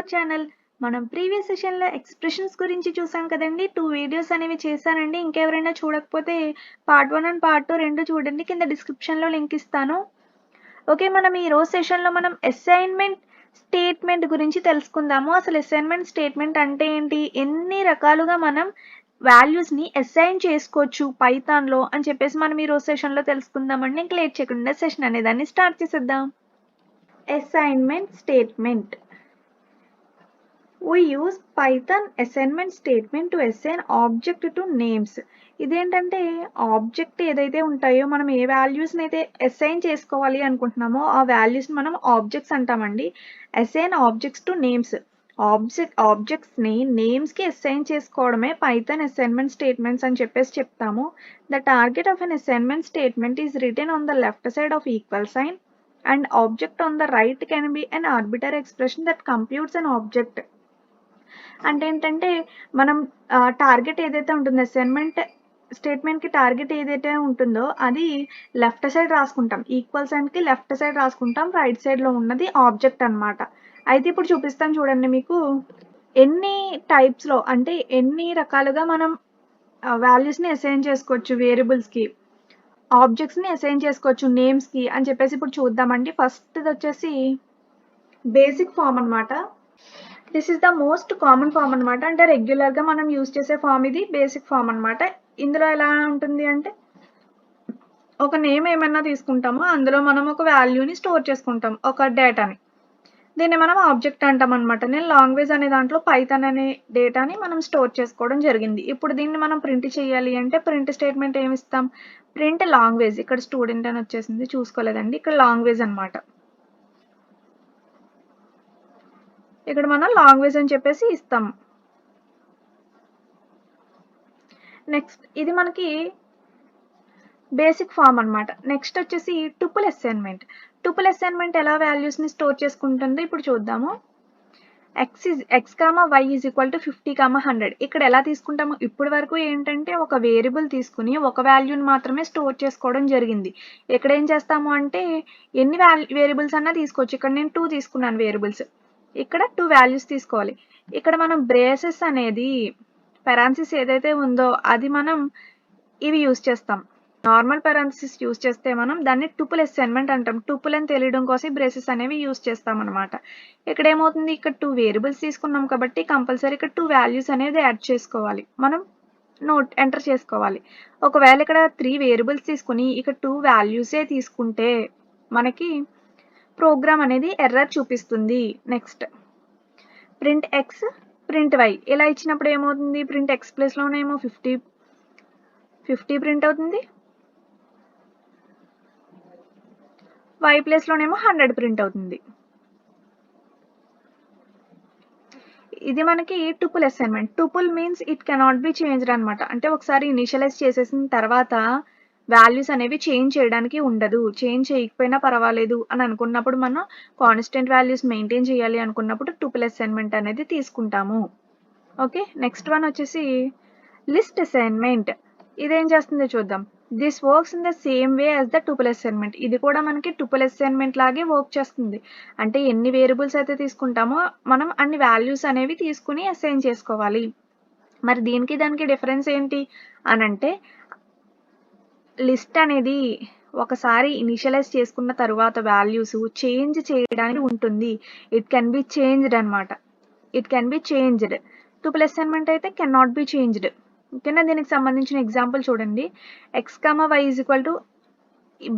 Our channel. మనం previous సెషన్లో expressions గురించి చూసాం కదండి. 2 వీడియోస్ అనేవి చేశానండి. ఇంకెవరైనా చూడకపోతే పార్ట్ 1 అండ్ పార్ట్ 2 రెండు చూడండి. కింద డిస్క్రిప్షన్లో లింక్ ఇస్తాను. ఓకే, మనం ఈ రోజు సెషన్లో మనం అసైన్మెంట్ స్టేట్మెంట్ గురించి తెలుసుకుందాము. అసలు అసైన్మెంట్ స్టేట్మెంట్ అంటే ఏంటి, ఎన్ని రకాలుగా మనం వాల్యూస్ని అసైన్ చేసుకోవచ్చు పైథాన్లో అని చెప్పేసి మనం ఈ రోజు సెషన్లో తెలుసుకుందామండి. ఇంక లేట్ చేయకుండా సెషన్ అనేదాన్ని స్టార్ట్ చేసేద్దాం. Assignment statement. We use Python assignment statement to assign object to names. ఇదేంటంటే ఆబ్జెక్ట్ ఏదైతే ఉంటాయో మనం ఏ వాల్యూస్ని అయితే అసైన్ చేసుకోవాలి అనుకుంటున్నామో ఆ వాల్యూస్ని మనం ఆబ్జెక్ట్స్ అంటామండి. Assign objects to names. ఆబ్జెక్ట్స్ని నేమ్స్కి అసైన్ చేసుకోవడమే పైథాన్ అసైన్మెంట్ స్టేట్మెంట్స్ అని చెప్పేసి చెప్తాము. The target of an assignment statement is written on the left side of equal sign and object on the right can be an arbitrary expression that computes an object. అంటే ఏంటంటే మనం target ఏదైతే ఉంటుందో assignment స్టేట్మెంట్కి target ఏదైతే ఉంటుందో అది left side రాసుకుంటాం, equal సైన్కి left side రాసుకుంటాం, రైట్ సైడ్లో ఉన్నది ఆబ్జెక్ట్ అనమాట. అయితే ఇప్పుడు చూపిస్తాను చూడండి మీకు ఎన్ని టైప్స్లో అంటే ఎన్ని రకాలుగా మనం వాల్యూస్ని అసైన్ చేసుకోవచ్చు, వేరియబుల్స్కి ఆబ్జెక్ట్స్ని అసైన్ చేసుకోవచ్చు నేమ్స్కి అని చెప్పేసి ఇప్పుడు చూద్దామండి. ఫస్ట్ వచ్చేసి బేసిక్ ఫామ్ అనమాట. This is the most common form అనమాట. అంటే రెగ్యులర్గా మనం యూజ్ చేసే ఫామ్ ఇది బేసిక్ ఫామ్ అనమాట. ఇందులో ఎలా ఉంటుంది అంటే ఒక నేమ్ ఏమైనా తీసుకుంటామో అందులో మనం ఒక వాల్యూని స్టోర్ చేసుకుంటాం, ఒక డేటాని. దీన్ని మనం ఆబ్జెక్ట్ అంటాం అనమాట. నేను లాంగ్వేజ్ అనే దాంట్లో పైథాన్ అనే డేటాని మనం స్టోర్ చేసుకోవడం జరిగింది. ఇప్పుడు దీన్ని మనం ప్రింట్ చేయాలి అంటే ప్రింట్ స్టేట్మెంట్ ఏమి ఇస్తాం, ప్రింట్ లాంగ్వేజ్. ఇక్కడ స్టూడెంట్ అని వచ్చేసింది, చూసుకోలేదండి, ఇక్కడ లాంగ్వేజ్ అనమాట. ఇక్కడ మనం లాంగ్వేజ్ అని చెప్పేసి ఇస్తాం. నెక్స్ట్ ఇది మనకి బేసిక్ ఫామ్ అనమాట. నెక్స్ట్ వచ్చేసి టుపుల్ అసైన్మెంట్. టుపుల్ అసైన్మెంట్ ఎలా వాల్యూస్ని స్టోర్ చేసుకుంటుందో ఇప్పుడు చూద్దాము. x, y is equal to 50, 100. ఇక్కడ ఎలా తీసుకుంటాము, ఇప్పటి వరకు ఏంటంటే ఒక వేరియబుల్ తీసుకుని ఒక వాల్యూని మాత్రమే స్టోర్ చేసుకోవడం జరిగింది. ఇక్కడ ఏం చేస్తాము అంటే ఎన్ని వేరియబుల్స్ అన్నా తీసుకోవచ్చు. ఇక్కడ నేను 2 తీసుకున్నాను వేరియబుల్స్, ఇక్కడ 2 వాల్యూస్ తీసుకోవాలి. ఇక్కడ మనం బ్రేసెస్ అనేది పెరాన్సిస్ ఏదైతే ఉందో అది మనం ఇవి యూజ్ చేస్తాం. నార్మల్ పెరాన్సిస్ యూజ్ చేస్తే మనం దాన్ని టుపుల్ అసైన్మెంట్ అంటాం. టుపుల్ అని తెలియడం కోసం బ్రేసెస్ అనేవి యూజ్ చేస్తాం అనమాట. ఇక్కడ ఏమవుతుంది, ఇక్కడ 2 వేరియబుల్స్ తీసుకున్నాం కాబట్టి కంపల్సరీ ఇక్కడ 2 వాల్యూస్ అనేది యాడ్ చేసుకోవాలి, మనం ఎంటర్ చేసుకోవాలి. ఒకవేళ ఇక్కడ 3 వేరియబుల్స్ తీసుకుని ఇక్కడ 2 వాల్యూసే తీసుకుంటే మనకి ప్రోగ్రామ్ అనేది ఎర్రర్ చూపిస్తుంది. Next print x, print y. ఇలా ఇచ్చినప్పుడు ఏమవుతుంది, ప్రింట్ ఎక్స్ ప్లేస్లోనేమో 50 ప్రింట్ అవుతుంది, వై ప్లేస్లోనేమో 100 ప్రింట్ అవుతుంది. ఇది మనకి tuple assignment. Tuple means it cannot be changed అనమాట. అంటే ఒకసారి ఇనిషియలైజ్ చేసేసిన తర్వాత వాల్యూస్ అనేవి చేంజ్ చేయడానికి ఉండదు. చేంజ్ చేయకపోయినా పర్వాలేదు అని అనుకున్నప్పుడు మనం కాన్స్టెంట్ వాల్యూస్ మెయింటైన్ చేయాలి అనుకున్నప్పుడు టుపుల్ అసైన్మెంట్ అనేది తీసుకుంటాము. ఓకే, నెక్స్ట్ వన్ వచ్చేసి లిస్ట్ అసైన్మెంట్. ఇదేం చేస్తుందో చూద్దాం. This works in the same way as the tuple assignment. ఇది కూడా మనకి టుపుల్ అసైన్మెంట్ లాగే వర్క్ చేస్తుంది. అంటే ఎన్ని వేరియబుల్స్ అయితే తీసుకుంటామో మనం అన్ని వాల్యూస్ అనేవి తీసుకుని అసైన్ చేసుకోవాలి. మరి దీనికి దానికి డిఫరెన్స్ ఏంటి అని అంటే లిస్ట్ అనేది ఒకసారి ఇనిషియలైజ్ చేసుకున్న తర్వాత వాల్యూస్ చేంజ్ చేయడానికి ఉంటుంది. ఇట్ కెన్ బి చేంజ్డ్ అనమాట. It can be changed. Tuple assignment అయితే కెన్ నాట్ బి చేంజ్డ్. ఓకేనా, దీనికి సంబంధించిన ఎగ్జాంపుల్ చూడండి. x, y is equal to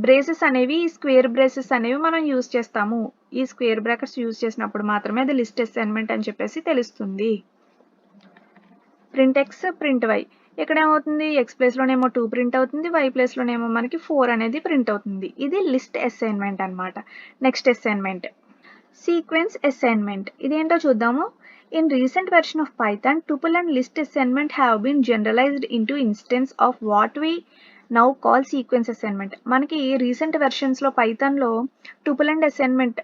braces అనేవి స్క్వేర్ బ్రేసెస్ అనేవి మనం యూజ్ చేస్తాము. ఈ స్క్వేర్ బ్రాకెట్స్ యూజ్ చేసినప్పుడు మాత్రమే అది లిస్ట్ అసైన్మెంట్ అని చెప్పేసి తెలుస్తుంది. Print x, print y. ఇక్కడ ఏమవుతుంది, ఎక్స్ ప్లేస్లోనేమో 2 ప్రింట్ అవుతుంది, వై ప్లేస్లోనేమో మనకి 4 అనేది ప్రింట్ అవుతుంది. ఇది లిస్ట్ అసైన్మెంట్ అనమాట. Next assignment sequence assignment. ఇదేంటో చూద్దాము. In recent version of Python, tuple and list assignment have been generalized into instance of what we now call sequence assignment. మనకి రీసెంట్ వెర్షన్స్లో పైథాన్లో tuple and assignment,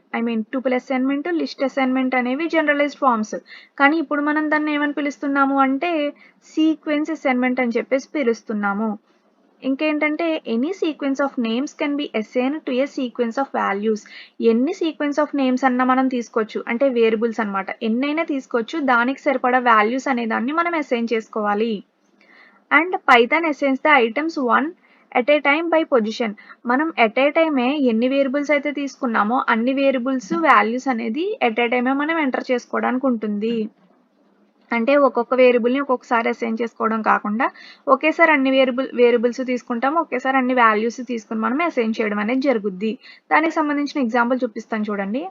tuple assignment, list assignment అనేవి generalized forms. కానీ ఇప్పుడు మనం దాన్ని ఏమని పిలుస్తున్నాము అంటే సీక్వెన్స్ అసైన్మెంట్ అని చెప్పేసి పిలుస్తున్నాము. ఇంకేంటంటే any sequence of names can be assigned to A sequence of values. ఎన్ని సీక్వెన్స్ ఆఫ్ నేమ్స్ అన్నా మనం తీసుకోవచ్చు, అంటే వేరియబుల్స్ అనమాట. ఎన్నైనా తీసుకోవచ్చు, దానికి సరిపడా వాల్యూస్ అనే దాన్ని మనం అసైన్ చేసుకోవాలి. And Python assigns the items one at a time by position. మనం ఎట్ ఏ టైమే ఎన్ని వేరియబుల్స్ అయితే తీసుకున్నామో అన్ని వేరియబుల్స్ వాల్యూస్ అనేది ఎట్ ఏ టైమే మనం ఎంటర్ చేసుకోవడానికి ఉంటుంది. అంటే ఒక్కొక్క వేరియబుల్ని ఒక్కొక్కసారి అసైన్ చేసుకోవడం కాకుండా ఒకేసారి అన్ని వేరియబుల్స్ తీసుకుంటాం, ఒకేసారి అన్ని వాల్యూస్ తీసుకుని మనం అసైన్ చేయడం అనేది జరుగుద్ది. దానికి సంబంధించిన ఎగ్జాంపుల్ చూపిస్తాను చూడండి.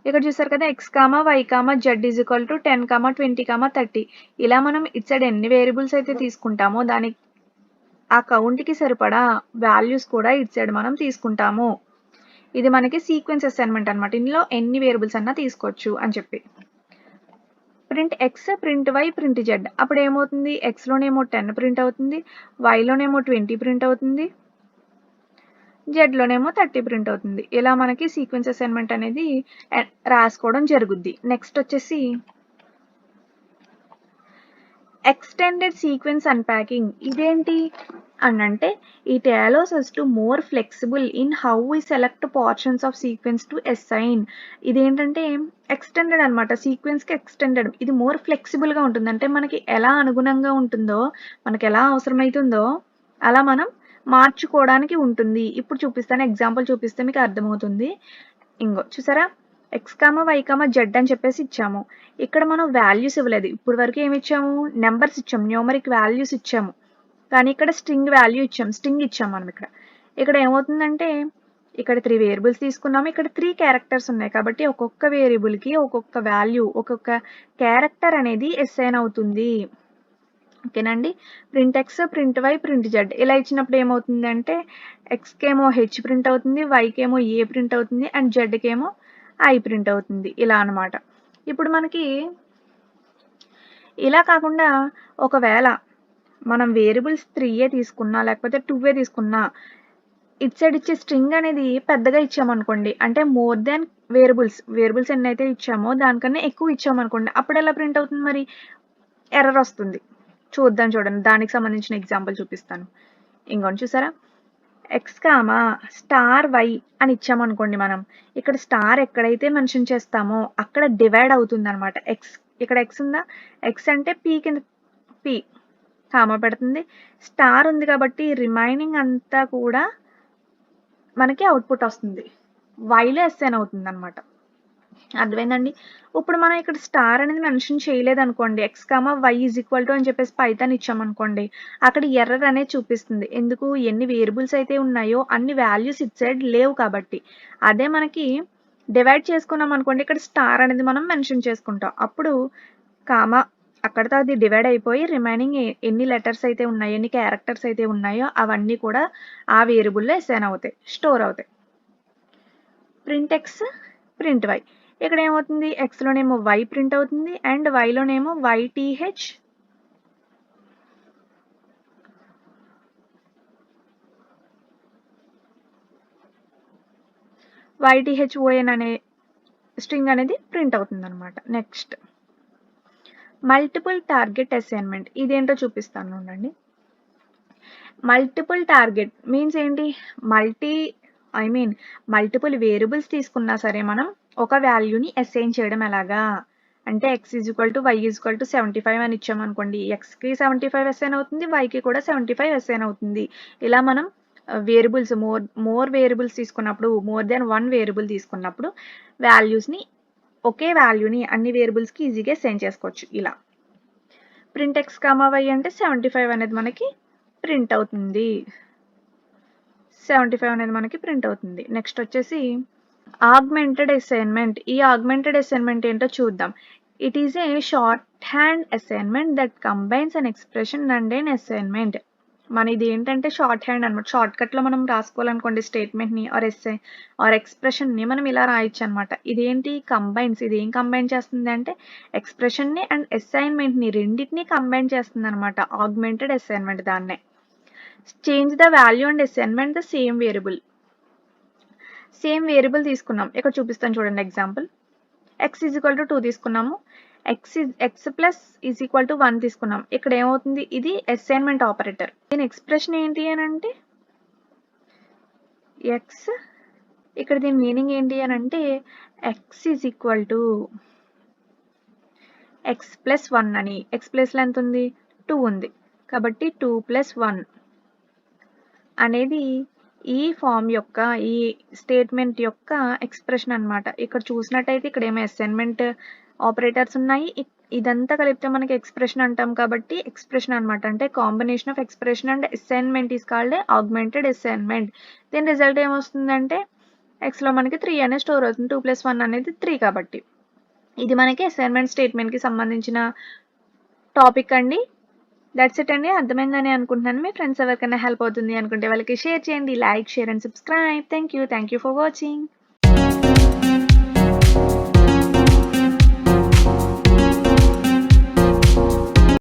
ఇక్కడ చూసారు కదా, x comma y comma z is equal to 10 comma 20 comma 30. ఇలా మనం ఇటు సైడ్ ఎన్ని వేరియబుల్స్ అయితే తీసుకుంటామో దానికి ఆ కౌంట్కి సరిపడా వాల్యూస్ కూడా ఇటు సైడ్ మనం తీసుకుంటాము. ఇది మనకి సీక్వెన్స్ అసైన్మెంట్ అనమాట. ఇందులో ఎన్ని వేరియబుల్స్ అన్నా తీసుకోవచ్చు అని చెప్పి. Print x, print y, print z. అప్పుడు ఏమవుతుంది, ఎక్స్లోనేమో 10 ప్రింట్ అవుతుంది, వైలోనేమో 20 ప్రింట్ అవుతుంది, జెడ్లోనేమో 30 ప్రింట్ అవుతుంది. ఇలా మనకి సీక్వెన్స్ అసైన్మెంట్ అనేది రాసుకోవడం జరుగుద్ది. నెక్స్ట్ వచ్చేసి ఎక్స్టెండెడ్ సీక్వెన్స్ అన్ప్యాకింగ్. ఇదేంటి అనంటే it allows us to more flexible in how we select portions of sequence to assign. ఇదేంటంటే ఎక్స్టెండెడ్ అనమాట, సీక్వెన్స్కి ఎక్స్టెండెడ్. ఇది మోర్ ఫ్లెక్సిబుల్గా ఉంటుంది, అంటే మనకి ఎలా అనుగుణంగా ఉంటుందో, మనకి ఎలా అవసరమవుతుందో అలా మనం మార్చుకోవడానికి ఉంటుంది. ఇప్పుడు చూపిస్తాను, ఎగ్జాంపుల్ చూపిస్తే మీకు అర్థమవుతుంది. ఇంకో చూసారా, x comma y comma z అని చెప్పేసి ఇచ్చాము. ఇక్కడ మనం వాల్యూస్ ఇవ్వలేదు. ఇప్పుడు వరకు ఏమి ఇచ్చాము, నెంబర్స్ ఇచ్చాము, న్యూమరిక్ వాల్యూస్ ఇచ్చాము. కానీ ఇక్కడ స్ట్రింగ్ వాల్యూ ఇచ్చాము, స్ట్రింగ్ ఇచ్చాము మనం. ఇక్కడ ఏమవుతుందంటే ఇక్కడ 3 వేరియబుల్స్ తీసుకున్నాము, ఇక్కడ 3 క్యారెక్టర్స్ ఉన్నాయి కాబట్టి ఒక్కొక్క వేరియబుల్కి ఒక్కొక్క వాల్యూ, ఒక్కొక్క క్యారెక్టర్ అనేది అసైన్ అవుతుంది. ఓకేనండి. Print x, print y, print z ఇలా ఇచ్చినప్పుడు ఏమవుతుందంటే ఎక్స్కేమో హెచ్ ప్రింట్ అవుతుంది, వైకేమో ఏ ప్రింట్ అవుతుంది, అండ్ జెడ్కేమో ఐ ప్రింట్ అవుతుంది. ఇలా అనమాట. ఇప్పుడు మనకి ఇలా కాకుండా ఒకవేళ మనం వేరియబుల్స్ 3 తీసుకున్నా లేకపోతే 2 తీసుకున్నా, ఇట్ సైడ్ ఇచ్చే స్ట్రింగ్ అనేది పెద్దగా ఇచ్చామనుకోండి, అంటే మోర్ దాన్ వేరియబుల్స్ ఎన్ని అయితే ఇచ్చామో దానికన్నా ఎక్కువ ఇచ్చామనుకోండి, అప్పుడు ఎలా ప్రింట్ అవుతుంది, మరి ఎర్రర్ వస్తుంది. చూద్దాం చూడండి, దానికి సంబంధించిన ఎగ్జాంపుల్ చూపిస్తాను. ఇంకోటి చూసారా, ఎక్స్ కామా స్టార్ వై అని ఇచ్చామనుకోండి, మనం ఇక్కడ స్టార్ ఎక్కడైతే మెన్షన్ చేస్తామో అక్కడ డివైడ్ అవుతుంది అనమాట. ఎక్స్ ఇక్కడ ఎక్స్ ఉందా, ఎక్స్ అంటే పీ కింద పీ కామా పెడుతుంది, స్టార్ ఉంది కాబట్టి రిమైనింగ్ అంతా కూడా మనకి అవుట్పుట్ వస్తుంది, వైలో అసైన్ అవుతుంది అనమాట. అర్థమైందండి. ఇప్పుడు మనం ఇక్కడ స్టార్ అనేది మెన్షన్ చేయలేదు అనుకోండి, x comma y is equal to అని చెప్పేసి పైథాన్ ఇచ్చామనుకోండి, అక్కడ ఎర్రర్ అనేది చూపిస్తుంది. ఎందుకు, ఎన్ని వేరియబుల్స్ అయితే ఉన్నాయో అన్ని వాల్యూస్ ఇట్ సైడ్ లేవు కాబట్టి. అదే మనకి డివైడ్ చేసుకున్నాం అనుకోండి, ఇక్కడ స్టార్ అనేది మనం మెన్షన్ చేసుకుంటాం, అప్పుడు కామా అక్కడితో అది డివైడ్ అయిపోయి రిమైనింగ్ ఎన్ని లెటర్స్ అయితే ఉన్నాయో, ఎన్ని క్యారెక్టర్స్ అయితే ఉన్నాయో అవన్నీ కూడా ఆ వేరియబుల్లో అసైన్ అవుతాయి, స్టోర్ అవుతాయి. Print x, print y. ఇక్కడ ఏమవుతుంది, ఎక్స్లోనేమో వై ప్రింట్ అవుతుంది అండ్ వైలోనేమో వైటీహెచ్ వైటీహెచ్ఓఎన్ అనే స్ట్రింగ్ అనేది ప్రింట్ అవుతుంది అనమాట. Next multiple target assignment. ఇదేంటో చూపిస్తాను ఉండండి. మల్టిపుల్ టార్గెట్ మీన్స్ ఏంటి, మల్టిపుల్ వేరియబుల్స్ తీసుకున్నా సరే మనం ఒక వాల్యూని అసైన్ చేయడం ఎలాగా అంటే, x is equal to y is equal to 75 అని ఇచ్చామనుకోండి, ఎక్స్కి 75 అసైన్ అవుతుంది, వైకి కూడా 75 అసైన్ అవుతుంది. ఇలా మనం వేరియబుల్స్ మోర్ వేరియబుల్స్ తీసుకున్నప్పుడు, మోర్ దెన్ 1 వేరియబుల్ తీసుకున్నప్పుడు వాల్యూస్ని, ఒకే వాల్యూని అన్ని వేరియబుల్స్కి ఈజీగా అసైన్ చేసుకోవచ్చు. ఇలా ప్రింట్ ఎక్స్ కామా వై అంటే 75 అనేది మనకి ప్రింట్ అవుతుంది. 75 అనేది మనకి ప్రింట్ అవుతుంది. నెక్స్ట్ వచ్చేసి ఆగ్మెంటెడ్ అసైన్మెంట్. ఈ ఆగ్మెంటెడ్ అసైన్మెంట్ ఏంటో చూద్దాం. It is a shorthand assignment that combines an expression and an assignment. మన ఇది ఏంటంటే షార్ట్ హ్యాండ్ అనమాట. షార్ట్ కట్లో మనం రాసుకోవాలనుకోండి స్టేట్మెంట్ని ఆర్ ఎక్స్ప్రెషన్ని మనం ఇలా రాయొచ్చు అనమాట. ఇదేంటి కంబైన్స్, ఇది ఏం కంబైన్ చేస్తుంది అంటే ఎక్స్ప్రెషన్ని అండ్ అసైన్మెంట్ని రెండింటిని కంబైన్ చేస్తుంది అనమాట. ఆగ్మెంటెడ్ అసైన్మెంట్ దాన్నే. Change the value and assignment the same variable. Same variable తీసుకున్నాం, ఇక్కడ చూపిస్తాను చూడండి example. X is equal to 2 తీసుకున్నాము, X plus is equal to 1 తీసుకున్నాం. ఇక్కడ ఏమవుతుంది, ఇది అసైన్మెంట్ ఆపరేటర్. దీని ఎక్స్ప్రెషన్ ఏంటి అని అంటే ఎక్స్, ఇక్కడ దీని మీనింగ్ ఏంటి అని అంటే x is equal to X plus 1 అని. ఎక్స్ ప్లస్లో ఎంత ఉంది, 2 ఉంది, కాబట్టి 2 ప్లస్ 1 అనేది ఈ ఫామ్ యొక్క, ఈ స్టేట్మెంట్ యొక్క ఎక్స్ప్రెషన్ అన్నమాట. ఇక్కడ చూసినట్టయితే ఇక్కడ ఏమో అసైన్మెంట్ ఆపరేటర్స్ ఉన్నాయి, ఇదంతా కలిపితే మనకి ఎక్స్ప్రెషన్ అంటాం కాబట్టి ఎక్స్ప్రెషన్ అన్నమాట. అంటే combination of expression and assignment is called augmented assignment. దీని రిజల్ట్ ఏమొస్తుందంటే ఎక్స్లో మనకి 3 అనేది స్టోర్ అవుతుంది. 2 ప్లస్ 1 అనేది 3 కాబట్టి ఇది మనకి అసైన్మెంట్ స్టేట్మెంట్కి సంబంధించిన టాపిక్ అండి. దట్స్ ఇట్ అండి. అర్థమైందని అనుకుంటున్నాను. మీ ఫ్రెండ్స్ ఎవరికైనా హెల్ప్ అవుతుంది అనుకుంటే వాళ్ళకి షేర్ చేయండి. Like, share and subscribe. Thank you for watching.